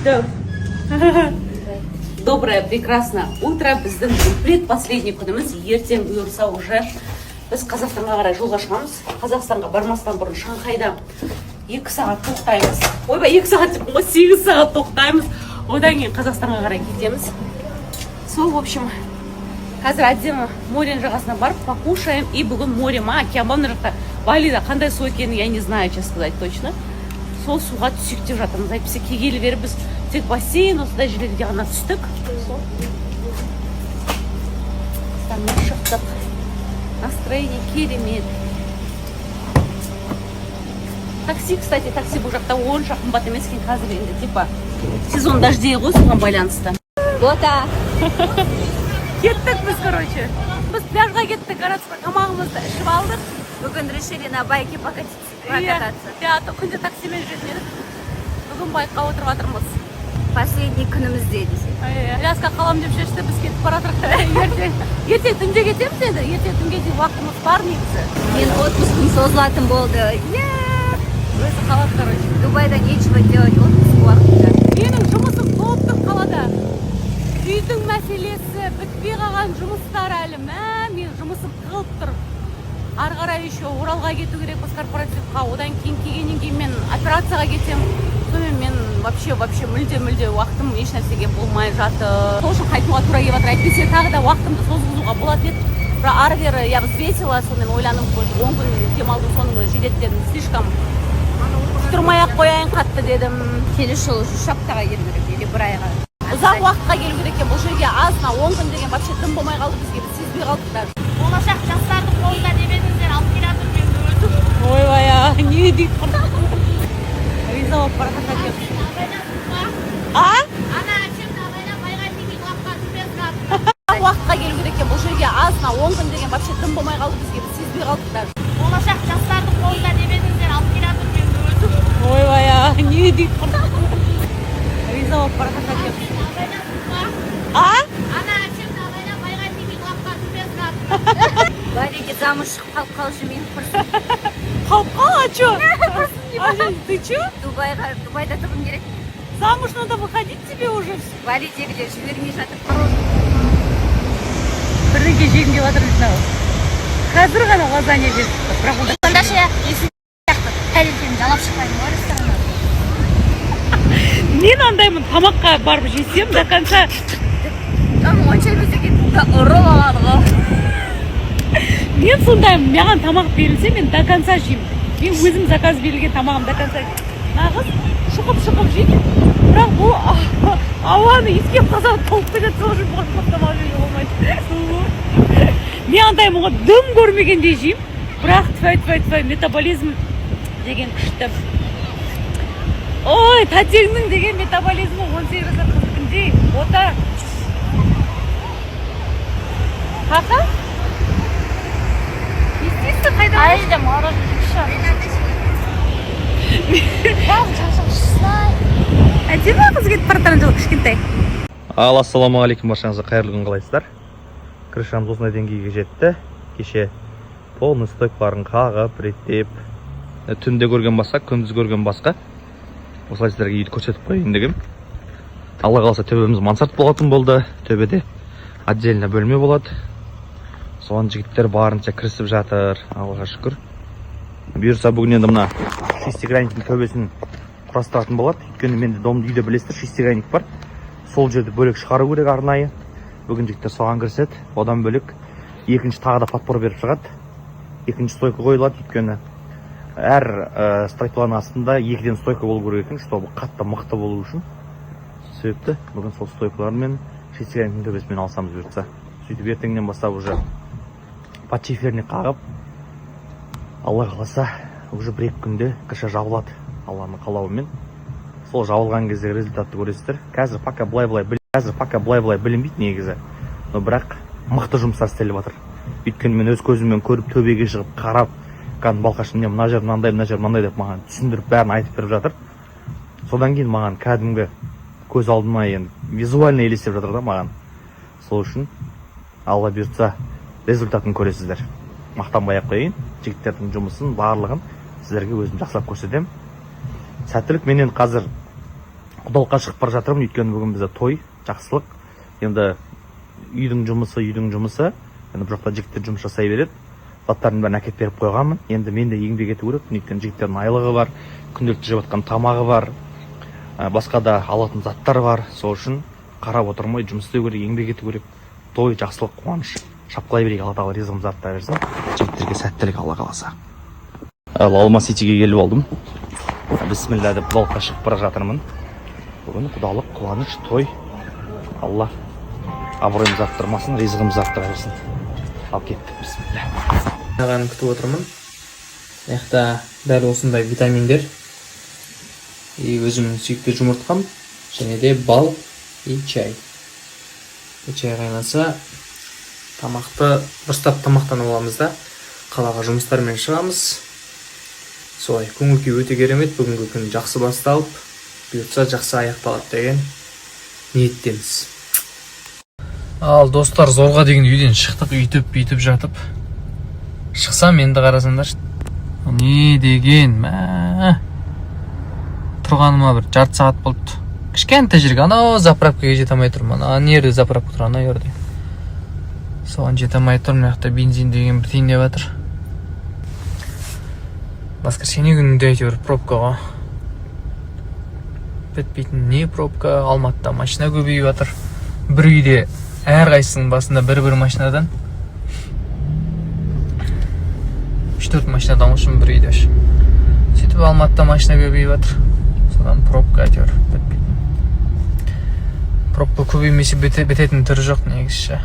Да. Доброе, прекрасное утро. Біздің предпоследний күніміз. Ертең бұйырса уже біз Қазақстанға қарай жолға шығамыз. Қазақстанға бармастан бұрын Шанхайда 2 сағат тоқтаймыз. Ойбай, 2 сағат деп 8 сағат тоқтаймыз. Одан кейін Қазақстанға қарай кетеміз. Сол, в общем, қазір әдемі морен жағасына барып покушаем. И бүгін море ма, океан ба, жақта Балида қандай су екенін я не знаю, честно сказать, точно. Сол суға түсік деп жатырмыз. Әйтпесе келгелі бері біз тек бассейн осындай жерлерге ғана түстік. Станнан шықтық. Настроение керемет. Такси, кстати, такси бұл жақта онша қымбат емес екен қазір енді, типа сезон дождей ғой, соған байланысты. Бота. Кеттік біз, короче. Біз пляжға кеттік, городқа тамағымызды ішіп алдық. Бүгін решили на байке покататься. Ja, күнде таксимен жүретін едік. Бүгін байққа отырып жатырмыз. Последний күнімізде десек. Ляска қалам деп шешті, біз кетіп бара жатырмыз. Ертең түнде кетеміз енді. Ертең түнге дейін уақытымыз бар негізі. Мен отпускым созылатын болды. Өзі қалады, короче. Дубайда нечего делать отпуск уақытында. Менің жұмысым толып тұр қалада. Үйдің мәселесі, бітпей қалған жұмыстар әлі. Менің жұмысым тығылып тұр. Ары қарай еще Оралға кету керек біз корпоративқа. Одан кейін келгеннен кейін мен операцияға кетем. Сонымен мен вообще мүлде уақытым еш нәрсеге болмай жатыр. Сол үшін қайтуға тура келіп жатыр. Әйтпесе тағы да уақытымды созғызуға болады еді. Бірақ ары бері я взвесила, сонымен ойланым, 10 күн демалдым, соның өзі жетеді дедім. Слишком тұрмай-ақ қояйын қатты дедім. Келесі жолы 3 аптаға келу керек, или 1 айға. Ұзақ уақытқа келу керек екен. Бұл жерге азына 10 күн деген вообще дым болмай қалды бізге. Біз сезбей қалдық даже. Болашақ жастардың қолында демедіңіздер, алып келе жатыр мен өзім. Ойбай, не дейді құрдық. Риза болып бара жатыр. А? Ана әшемді абайлап байға теңге лапқа түпесін. Уақытқа келу керек екен. Бұл жерге азына 10 күн деген вообще дым болмай қалды бізге. Біз сезбей қалдық даже. Болашақ жастардың қолында демедіңіздер, алып келе жатыр мен өзім. Ойбай, не дейді құрдық. Риза болып бара жатыр. А? Ана әшемді абайлап байға теңге лапқа түпесін. Балиге замуж шығып қалшы мен құрсын. Қалып қал, а чё? Ты чё? Дубайда тұрғым керек. Замуж надо выходить тебе уже. Балидегілер жібермей жатыр. Бірдеңке жегім келіп жатыр жинау. Қазір ғана лазанья жеп шықтық. Бірақ ол Сонда ше, есін сияқты тәлентімді алып шықпаймын ғой рестораннан. мен андаймын, тамаққа барып жесем до конца. Онша бізге ұрып алады ғой. Мен сондаймын, маған тамақ берілсе, мен до конца жеймін. Мен өзім заказ берілген тамағым до конца жеймін. Нағыз шұқып жеймін. Бірақ бұл ауаны ескеп қалсам толып кетеді, сол үшін бұған тамақ жеуге болмайды. Мен андаймын ғой, дым көрмегендей жеймін. Бірақ тфай, метаболизм деген күшті. Ой, тәтеңнің деген метаболизмі 18 жасар қызыкіндей. Ота. Қақа? Естейсің қайда? Айда мороженое кіші. Әдемі қыз кетіп бара жатқан жылы кішкентай. Ал, ассалаумағалейкум, баршаңызға қайырлы күн, қалайсыздар? Крышамыз осындай деңгейге жетті. Кеше полный стойкаларын қағып, реттеп, түнде көрген басқа, күндіз көрген басқа. Осылай сіздерге үйді көрсетіп қойайын дегем. Алла қаласа төбеміз мансард болатын болды. Төбеде отдельно бөлме болады. Соған жігіттер барынша кірісіп жатыр. Аллаға шүкір. Бұйырса бүгін енді мына шестигранниктің төбесін құрастыратын болады. Өйткені менде домды үйде білесіздер, шестигранник бар. Сол жерді бөлек шығару керек арнайы. Бүгін жігіттер соған кіріседі. Одан бөлек екінші тағы да подпор беріп шығады. Екінші стойка қойылады. Өйткені әр стойкалардың астында 2-ден стойка болу керек екен, чтобы қатты мықты болу үшін. Себепті бүгін сол стойкалармен шестигранниктің төбесімен алсамыз бұйыртса. Сөйтіп ертеңнен бастап уже подшиферник қағып, Алла қаласа уже 1-2 күнде крыша жабылады. Алланың қалауымен. Сол жабылған кезде результатты көресіздер. Қазір пока былай білінбейді негізі. Но бірақ мықты жұмыстар істеліп жатыр. Өйткені мен өз көзіммен көріп төбеге шығып қарап, кәдімгі балқашым мына жер мынандай деп маған түсіндіріп бәрін айтып беріп жатыр. Содан кейін маған кәдімгі көз алдыма енді визуально елестеп жатыр да маған. Сол үшін Алла бұйыртса результатын көресіздер. Мақтанбай ақ қояйын. Жігіттердің жұмысын барлығын сіздерге өзім жақсылап көрсетемін. Сәттілік. Менен қазір құдалыққа шығып бара жатырмын, өйткені бүгін бізде той, жақсылық. Енді үйдің жұмысы. Енді бұл жақта жігіттер жұмыс жасай береді. Заттардың бәрін әкеліп беріп қойғанмын. Енді мен де еңбек ету керек, өйткені жігіттердің айлығы бар, күнделікті жеп жатқан тамағы бар, басқа да алатын заттар бар. Сол үшін қарап отырмай жұмыс істеу керек, еңбек ету керек. Той, жақсылық, қуаныш шапқылай берейік, Алла тағала ризығымызды арттыра берсін. Жігіттерге сәттілік, Алла қаласа. Алма Ситиге келіп алдым. Бисмилля деп құдалыққа шығып бара жатырмын. Бүгін құдалық, қуаныш, той. Алла абыройымызды арттырмасын, ризығымызды арттыра берсін. Ал кеттік, бисмилля. Ағаны күтіп отырмын. Яқта дәл осындай витаминдер. Өзімнің сүйікті жұмыртқам, және де бал и чай. Чай қайнаса, тамақты дұрыстап тамақтанып аламыз да, қалаға жұмыстармен шығамыз. Солай, көңіл күй өте керемет, бүгінгі күн жақсы басталып, бұйыртса жақсы аяқталады деген ниеттеміз. Ал достар, зорға деген үйден шықтық, үйтіп жатып. Шықсам енді қарасаңдар, не деген, тұрғаныма бір жарты сағат болды. Кішкентай жерге, анау заправкаға жете алмай тұрмын. Ана жерде заправка тұр, ана жерде. Соған жете алмай тұрмын, яқта бензин деген бір тиын деп жатыр. Воскресенье күнінде әйтеуір пробкаға бітпейтін не пробка, Алматыда машина көбейіп жатыр. Бір үйде әрқайсының басында бір машинадан 3-4 машинадан ұшын бір үйде. Сөйтіп Алматыда машина көбейіп жатыр. Содан пробка әйтеуір бітпейтін. Пробка көбеймесе бітетін түрі жоқ негізі.